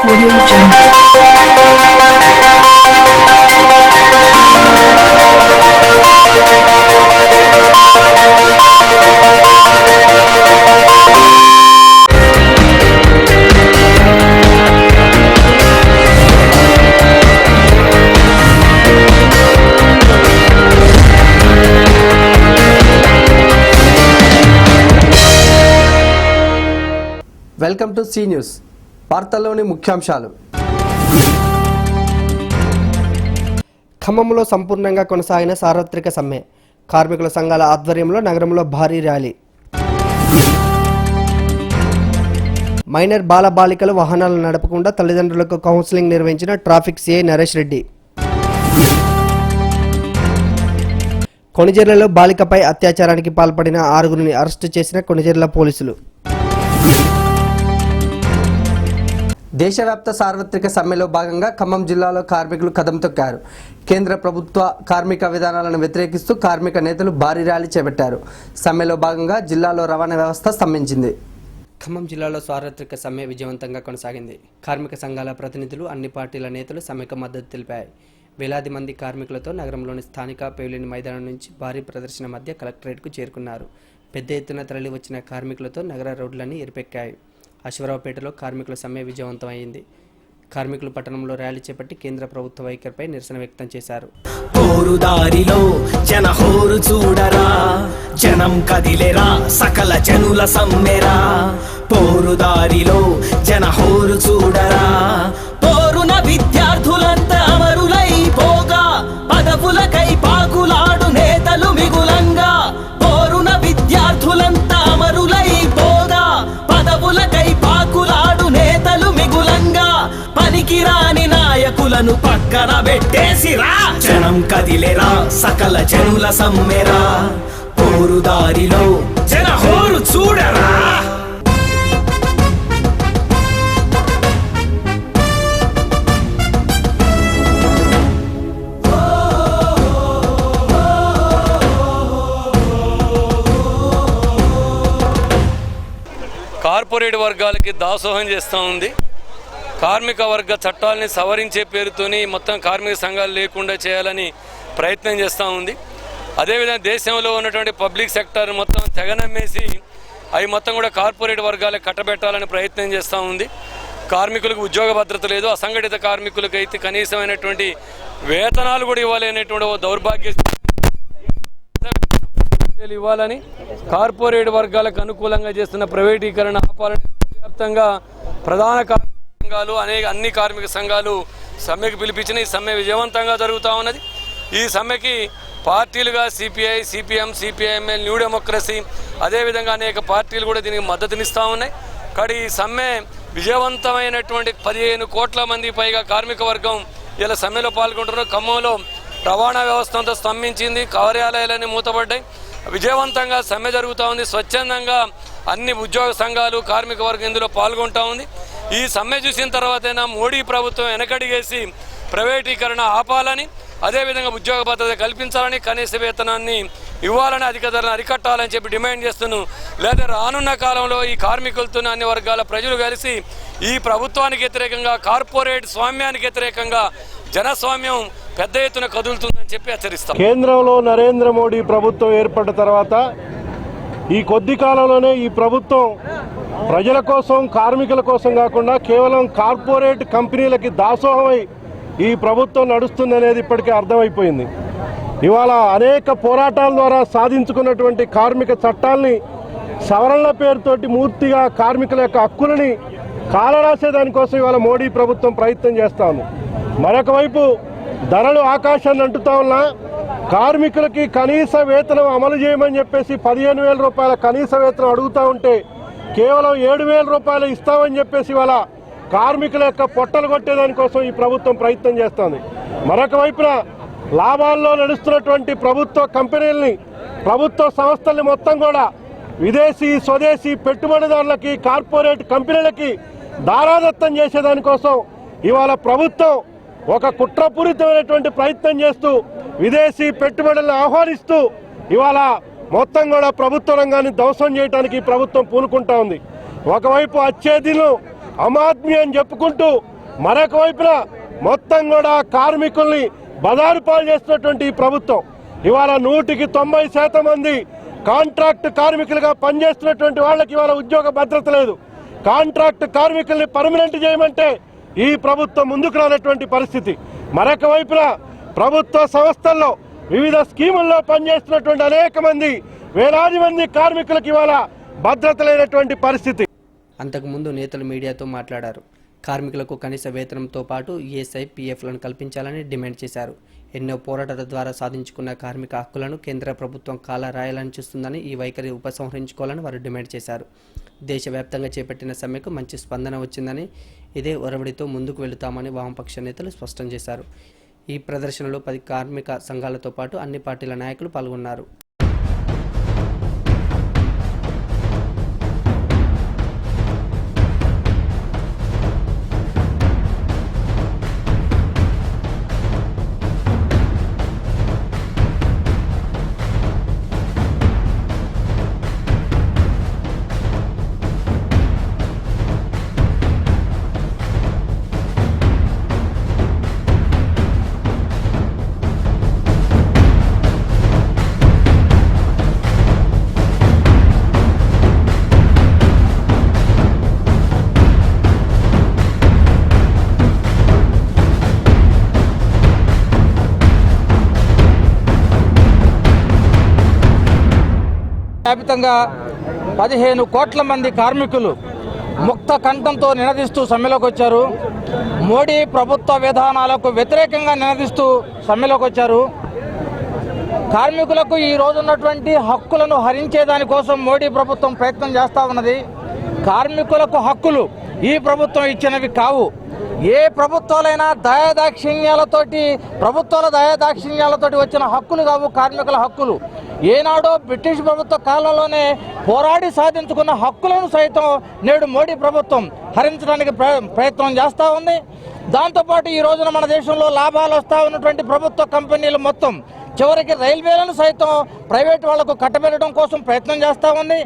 Audio Jungle. Welcome to C news. వార్తల్లోని ముఖ్యాంశాలు. ఖమ్మంలో సంపూర్ణంగా కొనసాగిన సార్వత్రిక సమ్మె. కార్మికుల సంఘాల ఆధ్వర్యంలో నగరంలో భారీ ర్యాలీ. మైనర్ బాలబాలికలు వాహనాలు నడపకుండా తల్లిదండ్రులకు కౌన్సిలింగ్ నిర్వహించిన ట్రాఫిక్ సిఐ నరేష్ రెడ్డి. కొణిజర్లలో బాలికపై అత్యాచారానికి పాల్పడిన 6గురిని అరెస్టు చేసిన కొణిజర్ల పోలీసులు. దేశవ్యాప్త సార్వత్రిక సమ్మెలో భాగంగా ఖమ్మం జిల్లాలో కార్మికులు కదం తొక్కారు. కేంద్ర ప్రభుత్వ కార్మిక విధానాలను వ్యతిరేకిస్తూ కార్మిక నేతలు భారీ ర్యాలీ చేపట్టారు. సమ్మెలో భాగంగా జిల్లాలో రవాణా వ్యవస్థ స్తంభించింది. ఖమ్మం జిల్లాలో సార్వత్రిక సమ్మె విజయవంతంగా కొనసాగింది. కార్మిక సంఘాల ప్రతినిధులు, అన్ని పార్టీల నేతలు సమ్మెకు మద్దతు తెలిపాయి. వేలాది మంది కార్మికులతో నగరంలోని స్థానిక పెవిలియన్ మైదానం నుంచి భారీ ప్రదర్శన మధ్య కలెక్టరేట్కు చేరుకున్నారు. పెద్ద ఎత్తున తరలి వచ్చిన కార్మికులతో నగర రోడ్లన్నీ ఎరిపెక్కాయి. అశ్వరావుపేటలో కార్మికుల సమ్మె విజయవంతమైంది. కార్మికులు పట్టణంలో ర్యాలీ చేపట్టి కేంద్ర ప్రభుత్వ వైఖరిపై నిరసన వ్యక్తం చేశారు. పోరుదారిలో జనహోరు చూడరా, జనం కదిలేరా, సకల జనుల సమ్మెరా. పోరుదారిలో జనహోరు చూడరా, పోరున విద్యార్థులంతా అమరులై పోగా, పదవులకై పాకులాడు నేతలు మిగులంగా. పోరున విద్యార్థులంతా అమరులై పోగా, పదవులకై పాకులాడు నేతలు మిగులంగా. పనికిరాని నాయకులను పక్కన పెట్టేసిరా, జనం కదిలేరా, సకల జనుల సమ్మెరా. పోరుదారిలో జనహోరు చూడరా. కార్పొరేట్ వర్గాలకి దాసోహం చేస్తూ ఉంది. కార్మిక వర్గ చట్టాలని సవరించే పేరుతోని మొత్తం కార్మిక సంఘాలు లేకుండా చేయాలని ప్రయత్నం చేస్తూ ఉంది. అదేవిధంగా దేశంలో ఉన్నటువంటి పబ్లిక్ సెక్టర్ మొత్తం తెగనమ్మేసి అవి మొత్తం కూడా కార్పొరేట్ వర్గాలకు కట్టబెట్టాలని ప్రయత్నం చేస్తూ ఉంది. కార్మికులకు ఉద్యోగ భద్రత లేదు. అసంఘటిత కార్మికులకు అయితే కనీసమైనటువంటి వేతనాలు కూడా ఇవ్వాలనేటువంటి దౌర్భాగ్య ఇవ్వాలని, కార్పొరేట్ వర్గాలకు అనుకూలంగా చేస్తున్న ప్రైవేటీకరణ ఆపాలని వ్యాప్తంగా ప్రధాన కార్మిక సంఘాలు అన్ని కార్మిక సంఘాలు సమ్మెకు పిలిపించిన ఈ సమ్మె విజయవంతంగా జరుగుతూ ఉన్నది. ఈ సమ్మెకి పార్టీలుగా సిపిఐ, సిపిఎం, సిపిఐఎంఎల్, న్యూ డెమోక్రసీ అదేవిధంగా అనేక పార్టీలు కూడా దీనికి మద్దతునిస్తూ ఉన్నాయి. కానీ ఈ సమ్మె విజయవంతమైనటువంటి 15 కోట్ల మంది పైగా కార్మిక వర్గం ఇలా సమ్మెలో పాల్గొంటున్నారు. ఖమ్మంలో రవాణా వ్యవస్థ అంతా స్తంభించింది. కార్యాలయాలన్నీ మూతపడ్డాయి. విజయవంతంగా సమ్మె జరుగుతూ ఉంది. స్వచ్ఛందంగా అన్ని ఉద్యోగ సంఘాలు, కార్మిక వర్గం ఇందులో పాల్గొంటూ ఉంది. ఈ సమ్మె చూసిన తర్వాతైనా మోడీ ప్రభుత్వం వెనకడిగేసి ప్రైవేటీకరణ ఆపాలని, అదేవిధంగా ఉద్యోగ భద్రత కల్పించాలని, కనీస వేతనాన్ని ఇవ్వాలని, అధిక ధరలను అరికట్టాలని చెప్పి డిమాండ్ చేస్తున్నాను. లేదా రానున్న కాలంలో ఈ కార్మికులతో అన్ని వర్గాల ప్రజలు కలిసి ఈ ప్రభుత్వానికి వ్యతిరేకంగా, కార్పొరేట్ స్వామ్యానికి వ్యతిరేకంగా జనస్వామ్యం పెద్ద ఎత్తున కదులుతుందని చెప్పి హెచ్చరిస్తాం. కేంద్రంలో నరేంద్ర మోడీ ప్రభుత్వం ఏర్పడిన తర్వాత ఈ కొద్ది కాలంలోనే ఈ ప్రభుత్వం ప్రజల కోసం, కార్మికుల కోసం కాకుండా కేవలం కార్పొరేట్ కంపెనీలకి దాసోహమై ఈ ప్రభుత్వం నడుస్తుందనేది ఇప్పటికే అర్థమైపోయింది. ఇవాళ అనేక పోరాటాల ద్వారా సాధించుకున్నటువంటి కార్మిక చట్టాలని సవరణల పేరుతోటి పూర్తిగా కార్మికుల యొక్క హక్కులని కాలరాసేదానికోసం ఇవాళ మోడీ ప్రభుత్వం ప్రయత్నం చేస్తూ ఉంది. మరొక వైపు ధరలు ఆకాశాన్ని అంటుతా ఉన్నా కార్మికులకి కనీస వేతనం అమలు చేయమని చెప్పేసి 15,000 రూపాయల కనీస వేతనం అడుగుతూ ఉంటే కేవలం 7,000 రూపాయలు ఇస్తామని చెప్పేసి ఇవాళ కార్మికుల యొక్క పొట్టలు కొట్టేదానికోసం ఈ ప్రభుత్వం ప్రయత్నం చేస్తోంది. మరొక వైపున లాభాల్లో నడుస్తున్నటువంటి ప్రభుత్వ కంపెనీలని, ప్రభుత్వ సంస్థల్ని మొత్తం కూడా విదేశీ, స్వదేశీ పెట్టుబడిదారులకి, కార్పొరేట్ కంపెనీలకి దారాదత్తం చేసేదానికోసం ఇవాళ ప్రభుత్వం ఒక కుట్రపూరితమైనటువంటి ప్రయత్నం చేస్తూ విదేశీ పెట్టుబడులను ఆహ్వానిస్తూ ఇవాళ మొత్తం కూడా ప్రభుత్వ రంగాన్ని ధ్వంసం చేయడానికి ప్రభుత్వం పూనుకుంటా ఉంది. ఒకవైపు అచ్చేదిను ఆమ్ ఆద్మీ అని చెప్పుకుంటూ మరొక వైపున మొత్తం కూడా కార్మికుల్ని బజారు పాలు చేస్తున్నటువంటి ఈ ప్రభుత్వం ఇవాళ 100% మంది కాంట్రాక్ట్ కార్మికులుగా పనిచేస్తున్నటువంటి వాళ్ళకి ఇవాళ ఉద్యోగ భద్రత లేదు. కాంట్రాక్ట్ కార్మికుల్ని పర్మనెంట్ చేయమంటే ఈ ప్రభుత్వం ముందుకు రానటువంటి పరిస్థితి. మరొక వైపున ప్రభుత్వ సంస్థల్లో వివిధ స్కీముల్లో పనిచేస్తున్నటువంటి అనేక మంది వేలాది మంది కార్మికులకు ఇవాళ భద్రత లేనటువంటి పరిస్థితి. అంతకుముందు నేతలు మీడియాతో మాట్లాడారు. కార్మికులకు కనీస వేతనంతో పాటు ఈఎస్ఐ, పీఎఫ్లను కల్పించాలని డిమాండ్ చేశారు. ఎన్నో పోరాటాల ద్వారా సాధించుకున్న కార్మిక హక్కులను కేంద్ర ప్రభుత్వం కాల రాయాలని చూస్తుందని ఈ వైఖరి ఉపసంహరించుకోవాలని వారు డిమాండ్ చేశారు. దేశవ్యాప్తంగా చేపట్టిన సమ్మెకు మంచి స్పందన వచ్చిందని, ఇదే ఒరవడితో ముందుకు వెళుతామని వామపక్ష నేతలు స్పష్టం చేశారు. ఈ ప్రదర్శనలో 10 కార్మిక సంఘాలతో పాటు అన్ని పార్టీల నాయకులు పాల్గొన్నారు. వ్యాప్తంగా 15 కోట్ల మంది కార్మికులు ముక్త కంఠంతో నినదిస్తూ సమ్మెలోకి వచ్చారు. మోడీ ప్రభుత్వ విధానాలకు వ్యతిరేకంగా నినదిస్తూ సమ్మెలోకి వచ్చారు. కార్మికులకు ఈ రోజు ఉన్నటువంటి హక్కులను హరించేదానికోసం మోడీ ప్రభుత్వం ప్రయత్నం చేస్తూ ఉన్నది. కార్మికులకు హక్కులు ఈ ప్రభుత్వం ఇచ్చినవి కావు. ఏ ప్రభుత్వాలైనా ప్రభుత్వాల దయాదాక్షిణ్యాలతోటి వచ్చిన హక్కులు కావు కార్మికుల హక్కులు. ఏనాడో బ్రిటిష్ ప్రభుత్వ కాలంలోనే పోరాడి సాధించుకున్న హక్కులను సైతం నేడు మోడీ ప్రభుత్వం హరించడానికి ప్రయత్నం చేస్తూ ఉంది. దాంతోపాటు ఈ రోజున మన దేశంలో లాభాలు వస్తూ ఉన్నటువంటి ప్రభుత్వ కంపెనీలు మొత్తం చివరికి రైల్వేలను సైతం ప్రైవేట్ వాళ్లకు కట్టబెట్టడం కోసం ప్రయత్నం చేస్తూ ఉంది.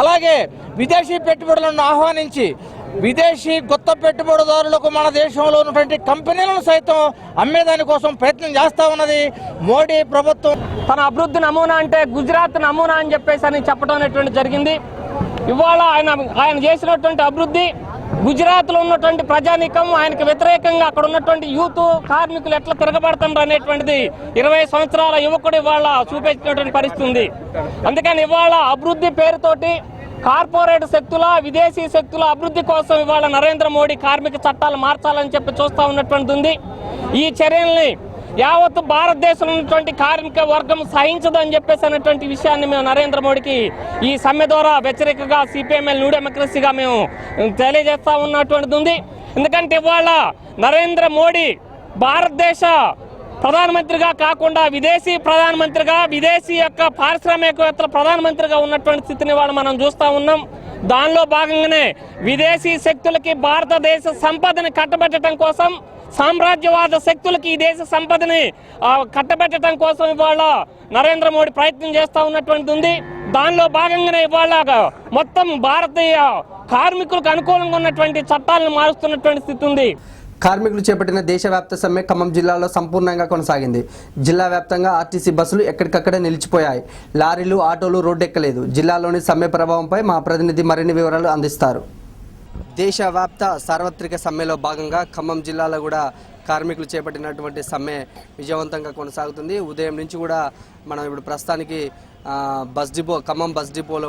అలాగే విదేశీ పెట్టుబడులను ఆహ్వానించి విదేశీ కొత్త పెట్టుబడిదారులకు మన దేశంలో ఉన్నటువంటి కంపెనీలను సైతం అమ్మేదాని కోసం ప్రయత్నం చేస్తూ ఉన్నది మోడీ ప్రభుత్వం. తన అభివృద్ధి నమూనా అంటే గుజరాత్ నమూనా అని చెప్పేసి అని చెప్పడం అనేటువంటి జరిగింది. ఇవాళ ఆయన చేసినటువంటి అభివృద్ధి గుజరాత్లో ఉన్నటువంటి ప్రజానీకం ఆయనకు వ్యతిరేకంగా అక్కడ ఉన్నటువంటి యూత్ కార్మికులు ఎట్లా తిరగబడుతున్నారు అనేటువంటిది 20 సంవత్సరాల యువకుడు ఇవాళ చూపించినటువంటి పరిస్థితి ఉంది. అందుకని ఇవాళ అభివృద్ధి పేరుతోటి కార్పొరేట్ శక్తుల విదేశీ శక్తుల అభివృద్ధి కోసం ఇవాళ నరేంద్ర మోడీ కార్మిక చట్టాలు మార్చాలని చెప్పి చూస్తూ ఉన్నటువంటిది ఉంది. ఈ చర్యల్ని యావత్ భారతదేశంలో ఉన్నటువంటి కార్మిక వర్గం సహించదని చెప్పేసి అనేటువంటి విషయాన్ని మేము నరేంద్ర మోడీకి ఈ సమ్మె ద్వారా వ్యతిరేకంగా సిపిఎంఎల్ న్యూ డెమోక్రసీగా మేము తెలియజేస్తా ఉన్నటువంటిది ఉంది. ఎందుకంటే ఇవాళ నరేంద్ర మోడీ భారతదేశ ప్రధానమంత్రిగా కాకుండా విదేశీ ప్రధానమంత్రిగా విదేశీ యొక్క పారిశ్రామికవేత్తల ప్రధానమంత్రిగా ఉన్నటువంటి స్థితిని వాళ్ళు మనం చూస్తూ ఉన్నాం. దానిలో భాగంగానే విదేశీ శక్తులకి భారతదేశ సంపదని కట్టబెట్టడం కోసం, సామ్రాజ్యవాద శక్తులకి ఈ దేశ సంపదని కట్టబెట్టడం కోసం ఇవాళ నరేంద్ర మోడీ ప్రయత్నం చేస్తూ ఉన్నటువంటిది ఉంది. దానిలో భాగంగానే ఇవాళ మొత్తం భారతీయ కార్మికులకు అనుకూలంగా ఉన్నటువంటి చట్టాలను మారుస్తున్నటువంటి స్థితి ఉంది. కార్మికులు చేపట్టిన దేశవ్యాప్త సమ్మె ఖమ్మం జిల్లాలో సంపూర్ణంగా కొనసాగింది. జిల్లా వ్యాప్తంగా ఆర్టీసీ బస్సులు ఎక్కడికక్కడే నిలిచిపోయాయి. లారీలు, ఆటోలు రోడ్డెక్కలేదు. జిల్లాలోని సమ్మె ప్రభావంపై మా ప్రతినిధి మరిన్ని వివరాలు అందిస్తారు. దేశవ్యాప్త సార్వత్రిక సమ్మెలో భాగంగా ఖమ్మం జిల్లాలో కూడా కార్మికులు చేపట్టినటువంటి సమ్మె విజయవంతంగా కొనసాగుతుంది. ఉదయం నుంచి కూడా మనం ఇప్పుడు ప్రస్తుతానికి ఖమ్మం బస్ డిపోలో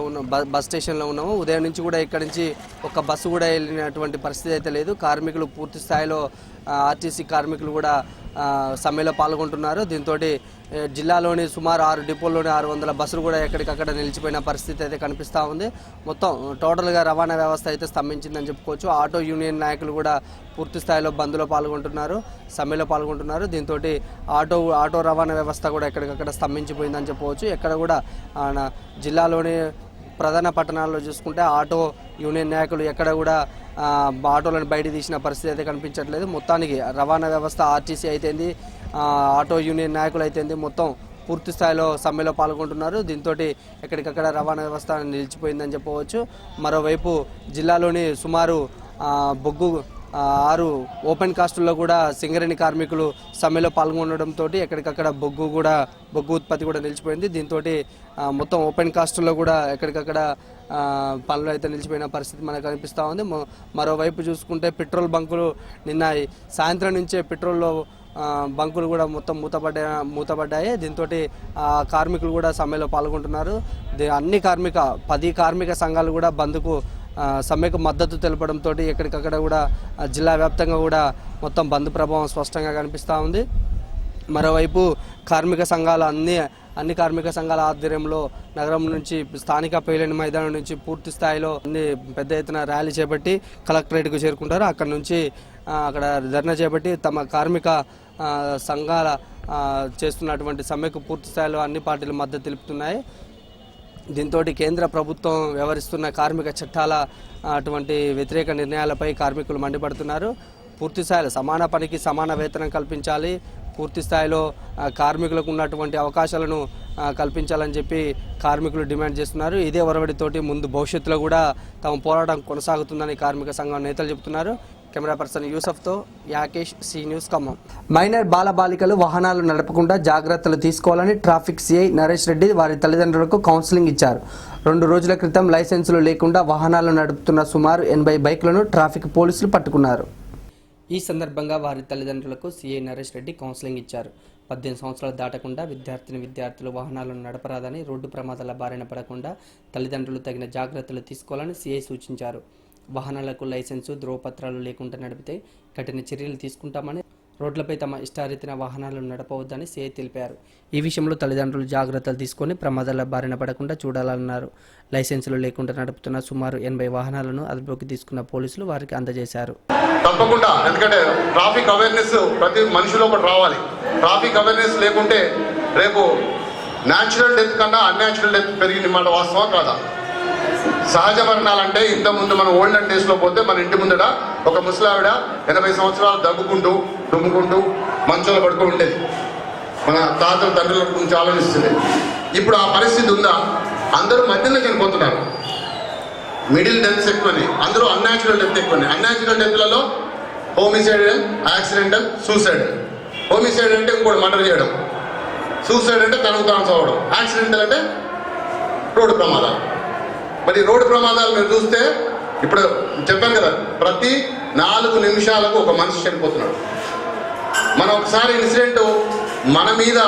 బస్ స్టేషన్లో ఉన్నాము. ఉదయం నుంచి కూడా ఇక్కడి నుంచి ఒక బస్సు కూడా వెళ్ళినటువంటి పరిస్థితి అయితే లేదు. కార్మికులు పూర్తి స్థాయిలో ఆర్టీసీ కార్మికులు కూడా సమ్మెలో పాల్గొంటున్నారు. దీంతో జిల్లాలోని సుమారు 6 డిపోల్లోని 600 బస్సులు కూడా ఎక్కడికక్కడ నిలిచిపోయిన పరిస్థితి అయితే కనిపిస్తూ ఉంది. మొత్తం టోటల్గా రవాణా వ్యవస్థ అయితే స్తంభించిందని చెప్పుకోవచ్చు. ఆటో యూనియన్ నాయకులు కూడా పూర్తి స్థాయిలో బంద్లో పాల్గొంటున్నారు, సమ్మెలో పాల్గొంటున్నారు. దీంతో ఆటో రవాణా వ్యవస్థ కూడా ఎక్కడికక్కడ స్తంభించిపోయిందని చెప్పవచ్చు. ఎక్కడ కూడా జిల్లాలోని ప్రధాన పట్టణాల్లో చూసుకుంటే ఆటో యూనియన్ నాయకులు ఎక్కడ కూడా ఆటోలను బయట తీసిన పరిస్థితి అయితే కనిపించట్లేదు. మొత్తానికి రవాణా వ్యవస్థ ఆర్టీసీ అయితేంది, ఆటో యూనియన్ నాయకులు అయితేంది మొత్తం పూర్తి స్థాయిలో సమ్మెలో పాల్గొంటున్నారు. దీంతో ఎక్కడికక్కడ రవాణా వ్యవస్థ నిలిచిపోయిందని చెప్పవచ్చు. మరోవైపు జిల్లాలోని సుమారు బొగ్గు 6 ఓపెన్ కాస్టుల్లో కూడా సింగరేణి కార్మికులు సమ్మెలో పాల్గొనడంతో ఎక్కడికక్కడ బొగ్గు ఉత్పత్తి కూడా నిలిచిపోయింది. దీంతో మొత్తం ఓపెన్ కాస్టుల్లో కూడా ఎక్కడికక్కడ పనులు అయితే నిలిచిపోయిన పరిస్థితి మనకు కనిపిస్తూ ఉంది. మరోవైపు చూసుకుంటే పెట్రోల్ బంకులు నిన్న సాయంత్రం నుంచే పెట్రోల్లో బంకులు కూడా మొత్తం మూతపడ్డాయి. దీంతో కార్మికులు కూడా సమ్మెలో పాల్గొంటున్నారు. అన్ని 10 కార్మిక సంఘాలు కూడా బంద్కు సమ్మెకు మద్దతు తెలపడంతో ఎక్కడికక్కడ కూడా జిల్లా వ్యాప్తంగా కూడా మొత్తం బంద్ ప్రభావం స్పష్టంగా కనిపిస్తూ ఉంది. మరోవైపు కార్మిక సంఘాలు అన్ని కార్మిక సంఘాల ఆధ్వర్యంలో నగరం నుంచి స్థానిక పేలిన మైదానం నుంచి పూర్తి స్థాయిలో పెద్ద ఎత్తున ర్యాలీ చేపట్టి కలెక్టరేట్కు చేరుకుంటారు. అక్కడ నుంచి అక్కడ ధర్నా చేపట్టి తమ కార్మిక సంఘాల చేస్తున్నటువంటి సమ్మెకు పూర్తి స్థాయిలో అన్ని పార్టీలు మద్దతు తెలుపుతున్నాయి. దీంతో కేంద్ర ప్రభుత్వం వ్యవహరిస్తున్న కార్మిక చట్టాల అటువంటి వ్యతిరేక నిర్ణయాలపై కార్మికులు మండిపడుతున్నారు. పూర్తి స్థాయిలో సమాన పనికి సమాన వేతనం కల్పించాలి, పూర్తి స్థాయిలో కార్మికులకు ఉన్నటువంటి అవకాశాలను కల్పించాలని చెప్పి కార్మికులు డిమాండ్ చేస్తున్నారు. ఇదే ఒరవడితోటి ముందు భవిష్యత్తులో కూడా తమ పోరాటం కొనసాగుతుందని కార్మిక సంఘం నేతలు చెబుతున్నారు. కెమెరా పర్సన్ యూసఫ్తో యాకేష్, సి న్యూస్, ఖమ్మం. మైనర్ బాలబాలికలు వాహనాలు నడపకుండా జాగ్రత్తలు తీసుకోవాలని ట్రాఫిక్ సిఐ నరేష్ రెడ్డి వారి తల్లిదండ్రులకు కౌన్సిలింగ్ ఇచ్చారు. 2 రోజుల క్రితం లైసెన్సులు లేకుండా వాహనాలు నడుపుతున్న సుమారు 80 బైకులను ట్రాఫిక్ పోలీసులు పట్టుకున్నారు. ఈ సందర్భంగా వారి తల్లిదండ్రులకు సిఐ నరేష్ రెడ్డి కౌన్సిలింగ్ ఇచ్చారు. 18 సంవత్సరాలు దాటకుండా విద్యార్థులు వాహనాలను నడపరాదని, రోడ్డు ప్రమాదాల బారిన పడకుండా తల్లిదండ్రులు తగిన జాగ్రత్తలు తీసుకోవాలని సిఐ సూచించారు. వాహనాలకు లైసెన్సు, ధ్రువపత్రాలు లేకుండా నడిపితే కఠిన చర్యలు తీసుకుంటామని, రోడ్లపై తమ ఇష్టారీతిన వాహనాలను నడపవద్దని సిఐ తెలిపారు. ఈ విషయంలో తల్లిదండ్రులు జాగ్రత్తలు తీసుకొని ప్రమాదాల బారిన పడకుండా చూడాలన్నారు. లైసెన్సులు లేకుండా నడుపుతున్న సుమారు 80 వాహనాలను అదుపులోకి తీసుకున్న పోలీసులు వారికి అందజేశారు. తప్పకుండా, ఎందుకంటే ట్రాఫిక్ అవేర్నెస్ ప్రతి మనిషిలో ఒకటి రావాలి. ట్రాఫిక్ అవేర్నెస్ లేకుంటే రేపు న్యాచురల్ డెత్ కన్నా అన్యాచురల్ డెత్ పెరిగింది మాట వాస్తవం కాదా? సహజ మరణాలంటే ఇంతకుముందు మనం ఓల్డెన్ డేస్లో పోతే మన ఇంటి ముందట ఒక ముసలావిడ 80 సంవత్సరాలు దగ్గుకుంటూ దుమ్ముకుంటూ మంచంలో పడుతూ ఉండేది. మన తాతల తండ్రుల గురించి ఆలోచిస్తుంది. ఇప్పుడు ఆ పరిస్థితి ఉందా? అందరూ మధ్యలో చనిపోతున్నారు. మిడిల్ డెత్స్ ఎక్కువని, అందరూ అన్యాచురల్ డెత్ ఎక్కువని. అన్యాచురల్ డెత్లలో హోమిసైడల్, యాక్సిడెంటల్, సూసైడల్. హోమిసైడ్ అంటే ఇంకోటి మర్డర్ చేయడం, సూసైడ్ అంటే తనకు తాను చదవడం, యాక్సిడెంటల్ అంటే రోడ్డు ప్రమాదాలు. మరి రోడ్డు ప్రమాదాలు మీరు చూస్తే ఇప్పుడు చెప్పాను కదా, ప్రతి 4 నిమిషాలకు ఒక మనిషి చనిపోతున్నాడు. మనం ఒకసారి ఇన్సిడెంట్ మన మీద,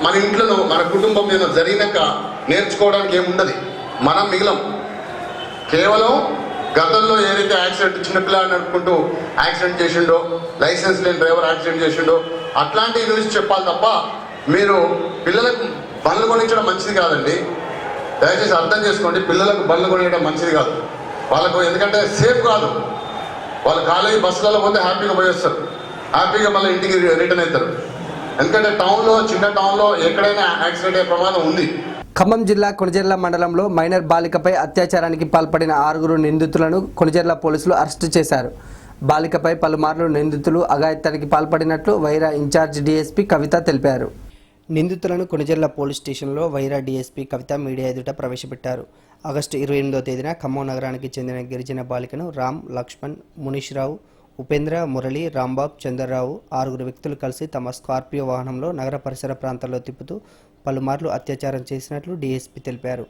మన ఇంట్లో, మన కుటుంబం మీద జరిగినాక నేర్చుకోవడానికి ఏముండదు. మనం మిగిలం. కేవలం గతంలో ఏదైతే యాక్సిడెంట్, చిన్నపిల్లలు నడుపుకుంటూ యాక్సిడెంట్ చేసిండో, లైసెన్స్ లేని డ్రైవర్ యాక్సిడెంట్ చేసిండో, అట్లాంటి న్యూస్ చెప్పాలి తప్ప మీరు పిల్లలకు బండ్లు కొనించడం మంచిది కాదండి. దయచేసి అర్థం చేసుకోండి. పిల్లలకు బండ్లు కొనియడం మంచిది కాదు వాళ్ళకు, ఎందుకంటే సేఫ్ కాదు. వాళ్ళు కాలేజీ బస్సులలో పోతే హ్యాపీగా పోయేస్తారు, హ్యాపీగా మళ్ళీ ఇంటికి రిటర్న్ అవుతారు. ఎందుకంటే టౌన్లో, చిన్న టౌన్లో ఎక్కడైనా యాక్సిడెంట్ అయ్యే ప్రమాదం ఉంది. ఖమ్మం జిల్లా కొణిజర్ల మండలంలో మైనర్ బాలికపై అత్యాచారానికి పాల్పడిన 6 నిందితులను కొణిజర్ల పోలీసులు అరెస్టు చేశారు. బాలికపై పలుమార్లు నిందితులు అఘాయిత్యానికి పాల్పడినట్లు వైరా ఇన్ఛార్జ్ డీఎస్పీ కవిత తెలిపారు. నిందితులను కొణిజర్ల పోలీస్ స్టేషన్లో వైరా డీఎస్పీ కవిత మీడియా ఎదుట ప్రవేశపెట్టారు. ఆగస్టు 28వ తేదీన ఖమ్మం నగరానికి చెందిన గిరిజన బాలికను రామ్, లక్ష్మణ్, మునీష్ రావు, ఉపేంద్ర, మురళి, రాంబాబ్, చంద్రరావు 6 వ్యక్తులు కలిసి తమ స్కార్పియో వాహనంలో నగర పరిసర ప్రాంతాల్లో తిప్పుతూ పలుమార్లు అత్యాచారం చేసినట్లు డీఎస్పీ తెలిపారు.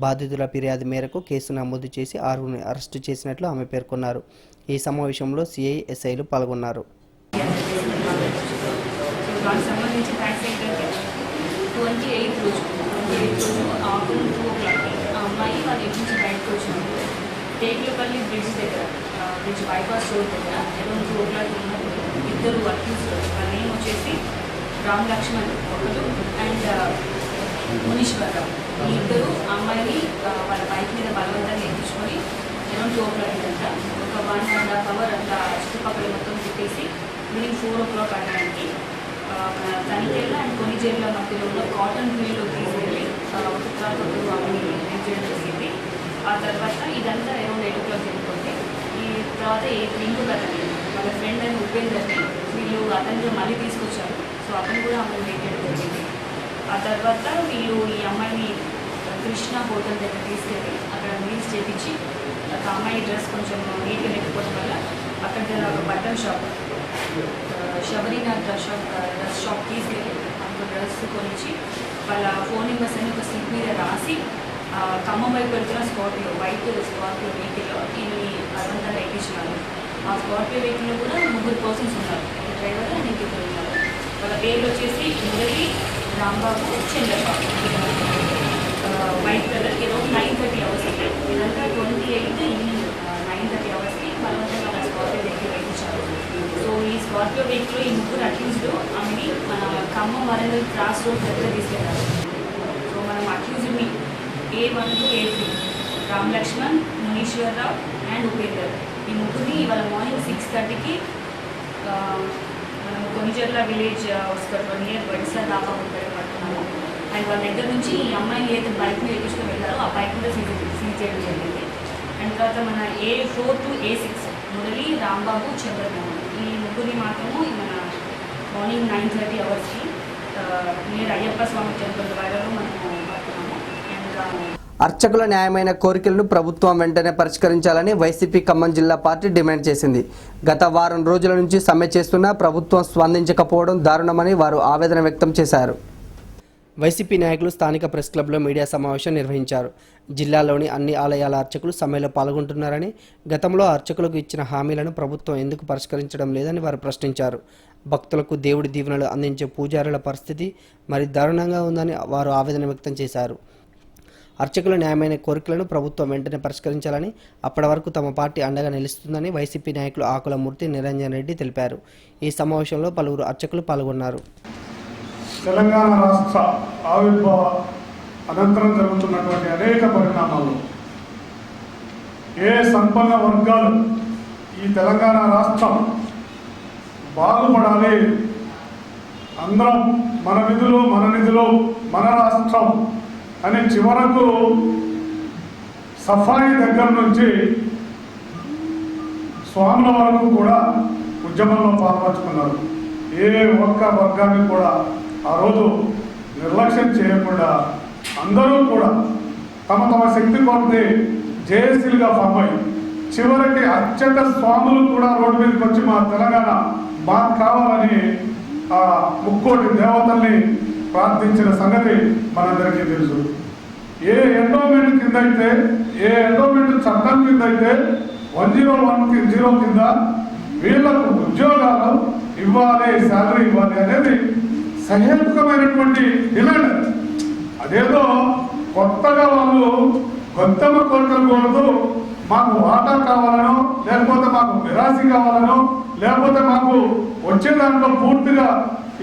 బాధితుల ఫిర్యాదు మేరకు కేసు నమోదు చేసి 6 అరెస్టు చేసినట్లు ఆమె పేర్కొన్నారు. ఈ సమావేశంలో సిఐ, ఎస్ఐలు పాల్గొన్నారు. దానికి సంబంధించి బ్యాంక్ సెంటర్కి 28 రోజు ఆఫ్టర్నూన్ 2 o'clock ఆ అమ్మాయి వాళ్ళ ఇంటి నుంచి బయటకు వచ్చినప్పుడు టేకులపల్లి బ్రిడ్జ్ దగ్గర, బ్రిడ్జ్ బైపాస్ రోడ్ దగ్గర అరౌండ్ 2 o'clock ఉన్నప్పుడు 2 అక్యూజ్డ్, వాళ్ళ నేమ్ వచ్చేసి రామ్ లక్ష్మణ్ ఒకరు అండ్ మునీష్ రావు, ఈ 2 అమ్మాయిని వాళ్ళ బైక్ మీద బలవంతంగా ఎక్కించుకొని అరౌండ్ 2 o'clock అంతా ఒక 1.5 hour అట్లా చుట్టుపక్కల మొత్తం తిప్పేసి ఈవినింగ్ 4 o'clock అనడానికి మన తనిఖీల అండ్ కొణిజర్ల మధ్యలో ఉన్న కాటన్ మిల్లు తీసుకెళ్ళి ఒకరు ఆమెని రేప్ చేయడం జరిగింది. ఆ తర్వాత ఇదంతా అరౌండ్ 8 o'clock జరిగిపోతే ఈ తర్వాత ఇంకొక అతని వాళ్ళ ఫ్రెండ్ అని ఉపేందర్ని వీళ్ళు అతనిలో మళ్ళీ తీసుకొచ్చారు. సో అతను కూడా ఆమెను రేప్ చేయడం జరిగింది. ఆ తర్వాత వీళ్ళు ఈ అమ్మాయిని కృష్ణ హోటల్ దగ్గర తీసుకెళ్ళి అక్కడ మీల్స్ చేపించి ఆ అమ్మాయి డ్రెస్ కొంచెం నీట్గా లేకపోవడం వల్ల అక్కడ ఒక బట్టల షాప్ శబరినా డ్రెస్ షాప్ తీసుకెళ్ళి మనకు డ్రెస్ కొనిచ్చి వాళ్ళ ఫోన్ నెంబర్స్ అని ఒక స్లిప్ మీద రాసి ఖమ్మం వైపు వెళ్తున్న స్కార్పియో వైట్ స్కార్పియో వెహికల్లో ఈయన అదంతా ఎక్కించినారు. ఆ స్కార్పియో వెహికల్లో కూడా 3 పర్సన్స్ ఉన్నారు, డ్రైవర్ అండ్ ఇంకొకరు ఉన్నారు. వాళ్ళ పేర్లు వచ్చేసి మురళి, రాంబాబు, చంద్రబాబు. వైట్ కలర్ ఈరోజు 9:30 hours ఇదంతా 28 ఈవినింగ్ 9:30 hours బలవంతంగా మన స్కార్పియో వెహికల్ ఎక్కించారు. సో ఈ స్కార్పియో వెహికల్లో ఈ 3 అక్యూజ్డ్ ఆమెని మన ఖమ్మం వరంగల్ క్రాస్ రోడ్ దగ్గర తీసుకెళ్లారు. సో మనం అక్యూజ్డ్ని A1 to A3 Ram Lakshman, Muneeswararao and Upender ఈ 3ని ఇవాళ మార్నింగ్ 6:30కి మనం కొనిజర్ల విలేజ్ వస్తారు నియర్ బడిసా దాకా ఉంటారు పడుతున్నాము. అండ్ వాళ్ళ దగ్గర నుంచి ఈ అమ్మాయిని ఏదైతే బైక్ని ఎక్కించుకొని వెళ్ళారో ఆ బైక్ కూడా సీజ్ చేయడం జరిగింది. అండ్ తర్వాత మన A4 to A6 Murali, Rambabu, Chandrababu ఈ 3ని మాత్రము మన మార్నింగ్ 9:30 hours నియర్ అయ్యప్ప స్వామి టెంపుల్ వైరలో మనము పడుతున్నాము. అర్చకుల న్యాయమైన కోరికలను ప్రభుత్వం వెంటనే పరిష్కరించాలని వైసీపీ ఖమ్మం జిల్లా పార్టీ డిమాండ్ చేసింది. గత వారం రోజుల నుంచి సమ్మె చేస్తున్నా ప్రభుత్వం స్పందించకపోవడం దారుణమని వారు ఆవేదన వ్యక్తం చేశారు. వైసీపీ నాయకులు స్థానిక ప్రెస్ క్లబ్లో మీడియా సమావేశం నిర్వహించారు. జిల్లాలోని అన్ని ఆలయాల అర్చకులు సమ్మెలో పాల్గొంటున్నారని, గతంలో అర్చకులకు ఇచ్చిన హామీలను ప్రభుత్వం ఎందుకు పరిష్కరించడం లేదని వారు ప్రశ్నించారు. భక్తులకు దేవుడి దీవెనలు అందించే పూజారుల పరిస్థితి మరి దారుణంగా ఉందని వారు ఆవేదన వ్యక్తం చేశారు. అర్చకుల న్యాయమైన కోరికలను ప్రభుత్వం వెంటనే పరిష్కరించాలని, అప్పటి వరకు తమ పార్టీ అండగా నిలుస్తుందని వైసీపీ నాయకులు ఆకులమూర్తి, నిరంజన్ రెడ్డి తెలిపారు. ఈ సమావేశంలో పలువురు అర్చకులు పాల్గొన్నారు. తెలంగాణ రాష్ట్ర ఆవిర్భావ అనంతరం జరుగుతున్నటువంటి అనేక పరిణామాలు ఏ సంపన్న వర్గాలు ఈ తెలంగాణ రాష్ట్రం బాగుపడాలి, అందరం మన విధులు మన నిధులు మన రాష్ట్రం అని చివరకు సఫాయి దగ్గర నుంచి స్వాముల వరకు కూడా ఉద్యమంలో పాల్పంచుకున్నారు. ఏ ఒక్క వర్గాన్ని కూడా ఆ రోజు నిర్లక్ష్యం చేయకుండా అందరూ కూడా తమ తమ శక్తి కొద్ది జేఏసీలుగా ఫామ్ అయ్యి చివరికి అర్చక స్వాములు కూడా రోడ్డు మీదకి వచ్చి మా తెలంగాణ మాకు కావాలని ఆ ముక్కోటి దేవతల్ని ప్రార్థించిన సంగతి మనందరికీ తెలుసు. ఏ ఎండోమెంట్ కింద అయితే, ఏ ఎండోమెంట్ చట్టం కింద అయితే 101 కింద వీళ్లకు ఉద్యోగాలు ఇవ్వాలి, శాలరీ ఇవ్వాలి అనేది సహేతుకమైనటువంటి డిమాండ్. అదేదో కొత్తగా వాళ్ళు గొంతమ కోరికలు కోరుతూ మాకు వాటా కావాలనో, లేకపోతే మాకు మిరాసి కావాలనో, లేకపోతే మాకు వచ్చే దాంట్లో పూర్తిగా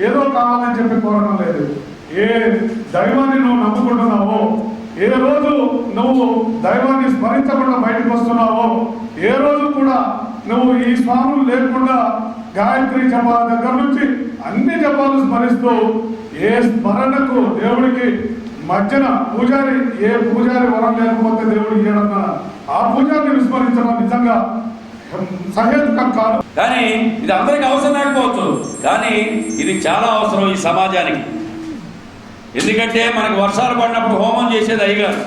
ఏదో కావాలని చెప్పి కోరడం లేదు. ఏ దైవాన్ని నువ్వు నమ్ముకుంటున్నావో, ఏ రోజు నువ్వు దైవాన్ని స్మరించకుండా బయటకు వస్తున్నావో, ఏ రోజు కూడా నువ్వు ఈ స్వాములు లేకుండా గాయత్రి జపాల దగ్గర నుంచి అన్ని జపాలు స్మరిస్తూ ఏ స్మరణకు దేవుడికి మధ్యన పూజారి ఏ పూజారి వరం లేకపోతే దేవుడికి ఇవ్వడం ఆ పూజారిని విస్మరించడం నిజంగా సహేతుకం కాదు. కానీ ఇది అందరికీ అవసరం లేకపోవచ్చు, కానీ ఇది చాలా అవసరం ఈ సమాజానికి. ఎందుకంటే మనకు వర్షాలు పడినప్పుడు హోమం చేసేది అయ్యగారు,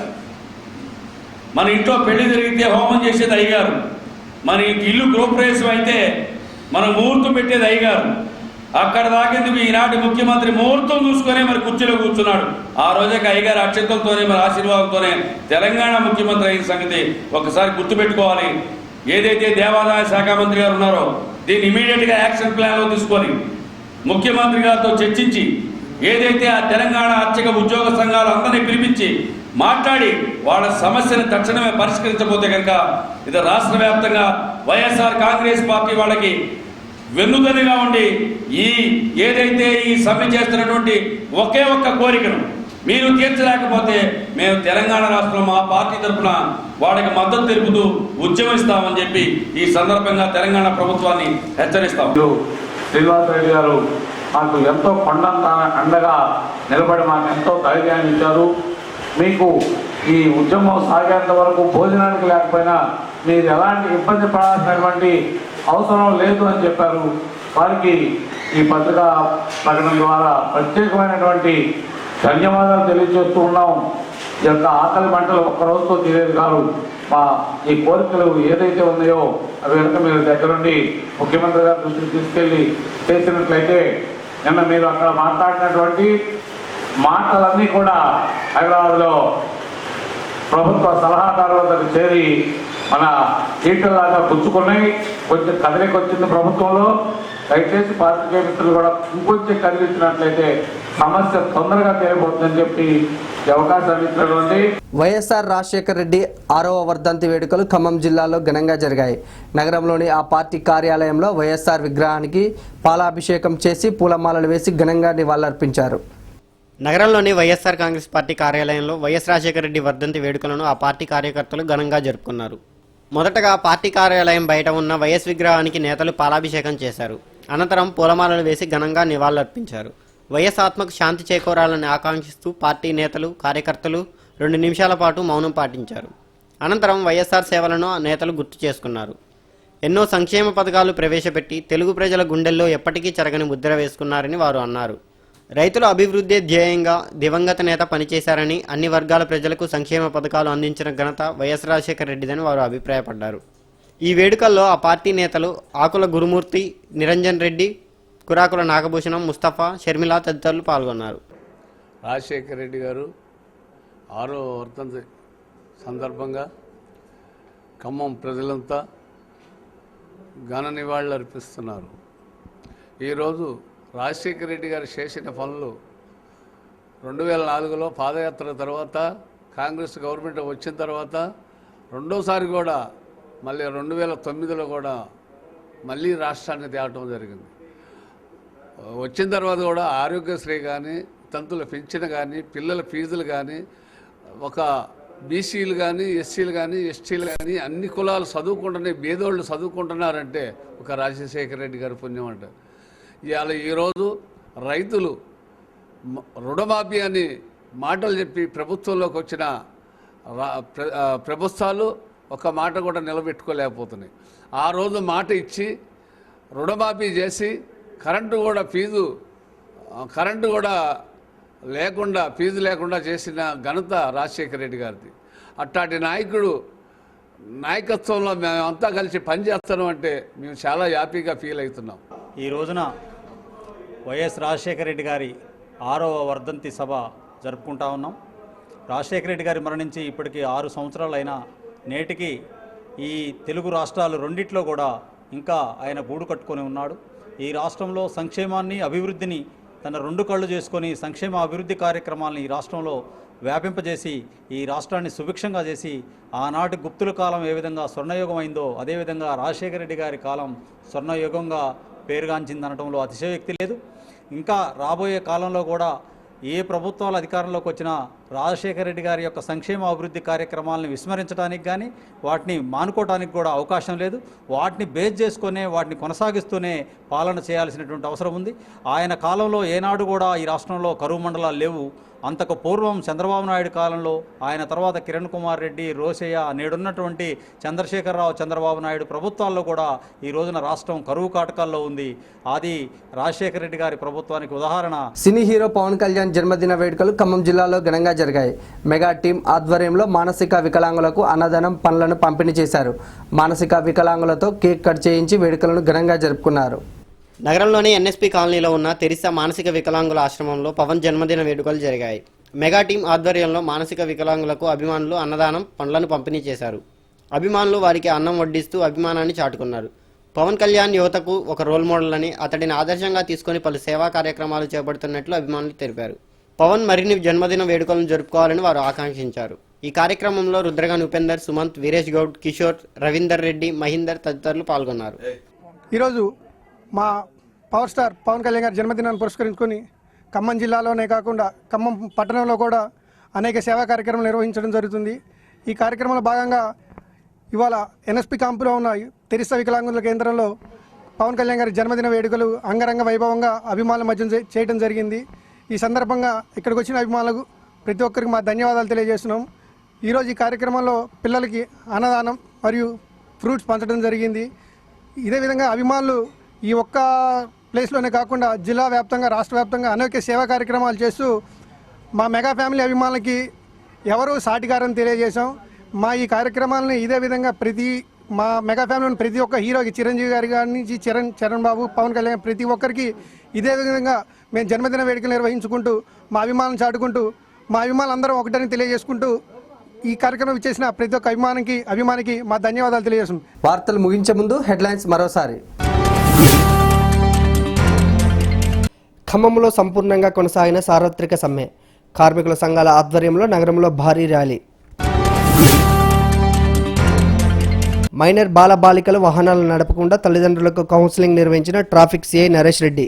మన ఇంట్లో పెళ్లి జరిగితే హోమం చేసేది అయ్యగారు, మన ఇల్లు గృహప్రవేశం అయితే మనం ముహూర్తం పెట్టేది అయ్యగారు. అక్కడ దాకేందుకు ఈనాటి ముఖ్యమంత్రి ముహూర్తం చూసుకునే మరి కుర్చీలో కూర్చున్నాడు. ఆ రోజే అయ్యగారి అక్షంతలతోనే మరి ఆశీర్వాదంతోనే తెలంగాణ ముఖ్యమంత్రి అయిన సంగతి ఒకసారి గుర్తుపెట్టుకోవాలి. ఏదైతే దేవాదాయ శాఖ మంత్రి గారు ఉన్నారో దీన్ని ఇమీడియట్గా యాక్షన్ ప్లాన్లో తీసుకొని ముఖ్యమంత్రి గారితో చర్చించి ఏదైతే ఆ తెలంగాణ అర్చక ఉద్యోగ సంఘాలు అందరినీ పిలిపించి మాట్లాడి వాళ్ళ సమస్యను తక్షణమే పరిష్కరించబోతే కనుక ఇది రాష్ట్ర వ్యాప్తంగా వైఎస్ఆర్ కాంగ్రెస్ పార్టీ వాళ్ళకి వెన్నుదన్నుగా ఉండి ఏదైతే ఈ సమ్మె చేస్తున్నటువంటి ఒకే ఒక్క కోరికను మీరు తీర్చలేకపోతే మేము తెలంగాణ రాష్ట్రంలో మా పార్టీ తరఫున వాళ్ళకి మద్దతు తెలుపుతూ ఉద్యమిస్తామని చెప్పి ఈ సందర్భంగా తెలంగాణ ప్రభుత్వాన్ని హెచ్చరిస్తాం. శ్రీనివాస్ రెడ్డి గారు మాకు ఎంతో కొండంత అండగా నిలబడి మాకు ఎంతో ధైర్యాన్ని ఇచ్చారు. మీకు ఈ ఉద్యమం సాగేంత వరకు భోజనానికి లేకపోయినా మీరు ఎలాంటి ఇబ్బంది పడాల్సినటువంటి అవసరం లేదు అని చెప్పారు. వారికి ఈ పత్రికా ప్రకటన ద్వారా ప్రత్యేకమైనటువంటి ధన్యవాదాలు తెలియజేస్తూ ఉన్నాం. ఈ యొక్క ఆకలి మంటలు ఒక్క రోజుతో తీరేది కాదు. మా ఈ కోరికలు ఏదైతే ఉన్నాయో అవి కనుక మీరు దగ్గరుండి ముఖ్యమంత్రి గారి దృష్టికి తీసుకెళ్ళి చేసినట్లయితే నిన్న మీరు అక్కడ మాట్లాడినటువంటి మాటలన్నీ కూడా హైదరాబాద్లో ప్రభుత్వ సలహాదారు వద్దకు చేరి మన ఈటలాగా పుచ్చుకున్నాయి. కొంచెం కదిలికొచ్చింది ప్రభుత్వంలో. దయచేసి పాత్రికేయ మిత్రులు కూడా ఇంకొంచెం కదిలించినట్లయితే సమస్య తొందరగా తేలిపోతుందని చెప్పి ఈ అవకాశాన్ని ఇచ్చినటువంటి వైఎస్ఆర్ రాజశేఖర రెడ్డి 6వ వర్ధంతి వేడుకలు ఖమ్మం జిల్లాలో ఘనంగా జరిగాయి. నగరంలోని ఆ పార్టీ కార్యాలయంలో వైఎస్ఆర్ విగ్రహానికి పాలాభిషేకం చేసి పూలమాలలు వేసి ఘనంగా నివాళులర్పించారు. నగరంలోని వైఎస్ఆర్ కాంగ్రెస్ పార్టీ కార్యాలయంలో వైఎస్ రాజశేఖర రెడ్డి వర్ధంతి వేడుకలను ఆ పార్టీ కార్యకర్తలు ఘనంగా జరుపుకున్నారు. మొదటగా పార్టీ కార్యాలయం బయట ఉన్న వైఎస్ విగ్రహానికి నేతలు పాలాభిషేకం చేశారు. అనంతరం పూలమాలలు వేసి ఘనంగా నివాళులర్పించారు. వైఎస్ ఆత్మకు శాంతి చేకూరాలని ఆకాంక్షిస్తూ పార్టీ నేతలు కార్యకర్తలు 2 నిమిషాల పాటు మౌనం పాటించారు. అనంతరం వైఎస్ఆర్ సేవలను నేతలు గుర్తు చేసుకున్నారు. ఎన్నో సంక్షేమ పథకాలు ప్రవేశపెట్టి తెలుగు ప్రజల గుండెల్లో ఎప్పటికీ చెరగని ముద్ర వేసుకున్నారని వారు అన్నారు. రైతుల అభివృద్ధి ధ్యేయంగా దివంగత నేత పనిచేశారని, అన్ని వర్గాల ప్రజలకు సంక్షేమ పథకాలు అందించిన ఘనత వైఎస్ రాజశేఖర రెడ్డిదని వారు అభిప్రాయపడ్డారు. ఈ వేడుకల్లో ఆ పార్టీ నేతలు ఆకుల గురుమూర్తి, నిరంజన్ రెడ్డి, కురాకుల నాగభూషణం, ముస్తఫా, షర్మిల తదితరులు పాల్గొన్నారు. రాజశేఖర రెడ్డి గారు 6వ వర్ధంతి సందర్భంగా ఖమ్మం ప్రజలంతా ఘన నివాళులు అర్పిస్తున్నారు. ఈరోజు రాజశేఖర రెడ్డి గారు చేసిన పనులు 2004లో పాదయాత్ర తర్వాత కాంగ్రెస్ గవర్నమెంట్ వచ్చిన తర్వాత రెండోసారి కూడా మళ్ళీ 2009లో కూడా మళ్ళీ రాష్ట్రాన్ని తేవటం జరిగింది. వచ్చిన తర్వాత కూడా ఆరోగ్యశ్రీ కానీ, తంతుల పెన్షన్ కానీ, పిల్లల ఫీజులు కానీ, ఒక బీసీలు కానీ, ఎస్సీలు కానీ, ఎస్టీలు కానీ అన్ని కులాలు చదువుకుంటున్నాయి, పేదోళ్ళు చదువుకుంటున్నారంటే ఒక రాజశేఖర రెడ్డి గారి పుణ్యం అంటారు. ఇవాళ ఈరోజు రైతులు రుణమాఫీ అని మాటలు చెప్పి ప్రభుత్వంలోకి వచ్చిన ప్రభుత్వాలు ఒక మాట కూడా నిలబెట్టుకోలేకపోతున్నాయి. ఆ రోజు మాట ఇచ్చి రుణమాఫీ చేసి కరెంటు కూడా లేకుండా ఫీజు లేకుండా చేసిన ఘనత రాజశేఖర రెడ్డి గారిది. అట్టాటి నాయకత్వంలో మేమంతా కలిసి పనిచేస్తాం అంటే మేము చాలా హ్యాపీగా ఫీల్ అవుతున్నాం. ఈ రోజున వైఎస్ రాజశేఖర రెడ్డి గారి 6వ వర్ధంతి సభ జరుపుకుంటా ఉన్నాం. రాజశేఖర రెడ్డి గారి మరణించి ఇప్పటికీ 6 సంవత్సరాలైనా నేటికి ఈ తెలుగు రాష్ట్రాలు రెండిట్లో కూడా ఇంకా ఆయన గూడు కట్టుకొని ఉన్నాడు. ఈ రాష్ట్రంలో సంక్షేమాన్ని, అభివృద్ధిని తన 2 కళ్ళు చేసుకొని సంక్షేమ అభివృద్ధి కార్యక్రమాలను ఈ రాష్ట్రంలో వ్యాపింపజేసి ఈ రాష్ట్రాన్ని సుభిక్షంగా చేసి ఆనాటి గుప్తుల కాలం ఏ విధంగా స్వర్ణయుగం అయిందో అదేవిధంగా రాజశేఖర రెడ్డి గారి కాలం స్వర్ణయుగంగా పేరుగాంచిందనడంలో అతిశయోక్తి లేదు. ఇంకా రాబోయే కాలంలో కూడా ఏ ప్రభుత్వాలు అధికారంలోకి వచ్చినా రాజశేఖర రెడ్డి గారి యొక్క సంక్షేమ అభివృద్ధి కార్యక్రమాలను విస్మరించడానికి కానీ వాటిని మానుకోవడానికి కూడా అవకాశం లేదు. వాటిని బేస్ చేసుకునే వాటిని కొనసాగిస్తూనే పాలన చేయాల్సినటువంటి అవసరం ఉంది. ఆయన కాలంలో ఏనాడు కూడా ఈ రాష్ట్రంలో కరువు మండలాలు లేవు. అంతకు పూర్వం చంద్రబాబు నాయుడు కాలంలో, ఆయన తర్వాత కిరణ్ కుమార్ రెడ్డి, రోసయ్య, నేడున్నటువంటి చంద్రశేఖరరావు, చంద్రబాబు నాయుడు ప్రభుత్వాల్లో కూడా ఈ రోజున రాష్ట్రం కరువు కాటకాల్లో ఉంది. అది రాజశేఖర రెడ్డి గారి ప్రభుత్వానికి ఉదాహరణ. సినీ హీరో పవన్ కళ్యాణ్ జన్మదిన వేడుకలు ఖమ్మం జిల్లాలో ఘనంగా జరిగాయి. మెగా టీం ఆధ్వర్యంలో మానసిక వికలాంగులకు అన్నదానం పండ్లను పంపిణీ చేశారు. మానసిక వికలాంగులతో కేక్ కట్ చేయించి వేడుకలను ఘనంగా జరుపుకున్నారు. నగరంలోని ఎన్ఎస్పీ కాలనీలో ఉన్న తెరిసా మానసిక వికలాంగుల ఆశ్రమంలో పవన్ జన్మదిన వేడుకలు జరిగాయి. మెగా టీం ఆధ్వర్యంలో మానసిక వికలాంగులకు అభిమానులు అన్నదానం పండ్లను పంపిణీ చేశారు. అభిమానులు వారికి అన్నం వడ్డిస్తూ అభిమానాన్ని చాటుకున్నారు. పవన్ కళ్యాణ్ యువతకు ఒక రోల్ మోడల్ అని, అతడిని ఆదర్శంగా తీసుకుని పలు సేవా కార్యక్రమాలు చేపడుతున్నట్లు అభిమానులు తెలిపారు. పవన్ మరిన్ని జన్మదిన వేడుకలను జరుపుకోవాలని వారు ఆకాంక్షించారు. ఈ కార్యక్రమంలో రుద్రగన్ ఉపేందర్, సుమంత్, వీరేష్ గౌడ్, కిషోర్, రవీందర్ రెడ్డి, మహీందర్ తదితరులు పాల్గొన్నారు. ఈరోజు మా పవర్ స్టార్ పవన్ కళ్యాణ్ గారి జన్మదినాన్ని పురస్కరించుకొని ఖమ్మం జిల్లాలోనే కాకుండా ఖమ్మం పట్టణంలో కూడా అనేక సేవా కార్యక్రమాలు నిర్వహించడం జరుగుతుంది. ఈ కార్యక్రమంలో భాగంగా ఇవాళ ఎన్ఎస్పి క్యాంపులో ఉన్న తెరిసా వికలాంగుల కేంద్రంలో పవన్ కళ్యాణ్ గారి జన్మదిన వేడుకలు అంగరంగ వైభవంగా అభిమానుల మధ్య చేయడం జరిగింది. ఈ సందర్భంగా ఇక్కడికి వచ్చిన అభిమానులకు ప్రతి ఒక్కరికి మా ధన్యవాదాలు తెలియజేస్తున్నాం. ఈరోజు ఈ కార్యక్రమంలో పిల్లలకి అన్నదానం మరియు ఫ్రూట్స్ పంచడం జరిగింది. ఇదే విధంగా అభిమానులు ఈ ఒక్క ప్లేస్లోనే కాకుండా జిల్లా వ్యాప్తంగా, రాష్ట్ర వ్యాప్తంగా అనేక సేవా కార్యక్రమాలు చేస్తూ మా మెగా ఫ్యామిలీ అభిమానులకి ఎవరు సాటికారని తెలియజేశాం. మా ఈ కార్యక్రమాలని ఇదే విధంగా మా మెగా ఫ్యామిలీని ప్రతి ఒక్క హీరోకి చిరంజీవి గారి నుంచి చరణ్ బాబు, పవన్ కళ్యాణ్ ప్రతి ఒక్కరికి ఇదే విధంగా మేము జన్మదిన వేడుకలు నిర్వహించుకుంటూ మా అభిమానం చాటుకుంటూ మా అభిమానులు అందరం ఒకటని తెలియజేసుకుంటూ ఈ కార్యక్రమం ఇచ్చేసిన ప్రతి ఒక్క అభిమానికి మా ధన్యవాదాలు తెలియజేస్తున్నాం. వార్తలు ముగించే ముందు హెడ్లైన్స్ మరోసారి. ఖమ్మంలో సంపూర్ణంగా కొనసాగిన సార్వత్రిక సమ్మె, కార్మికుల సంఘాల ఆధ్వర్యంలో నగరంలో భారీ ర్యాలీ. మైనర్ బాలబాలికలు వాహనాలు నడపకుండా తల్లిదండ్రులకు కౌన్సిలింగ్ నిర్వహించిన ట్రాఫిక్ సిఐ నరేష్ రెడ్డి.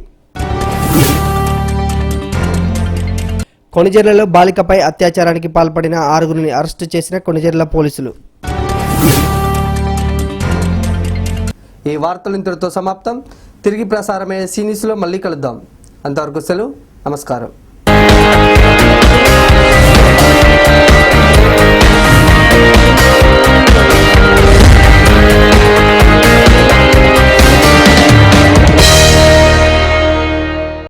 కొణిజర్లలో బాలికపై అత్యాచారానికి పాల్పడిన 6గురిని అరెస్టు చేసిన కొణిజర్ల పోలీసులు. ఈ వార్తలు ఇంతటితో సమాప్తం. తిరిగి ప్రసారమయ్యే సీనిస్లో మళ్ళీ కలుద్దాం. అంతవరకు సెలవు. నమస్కారం.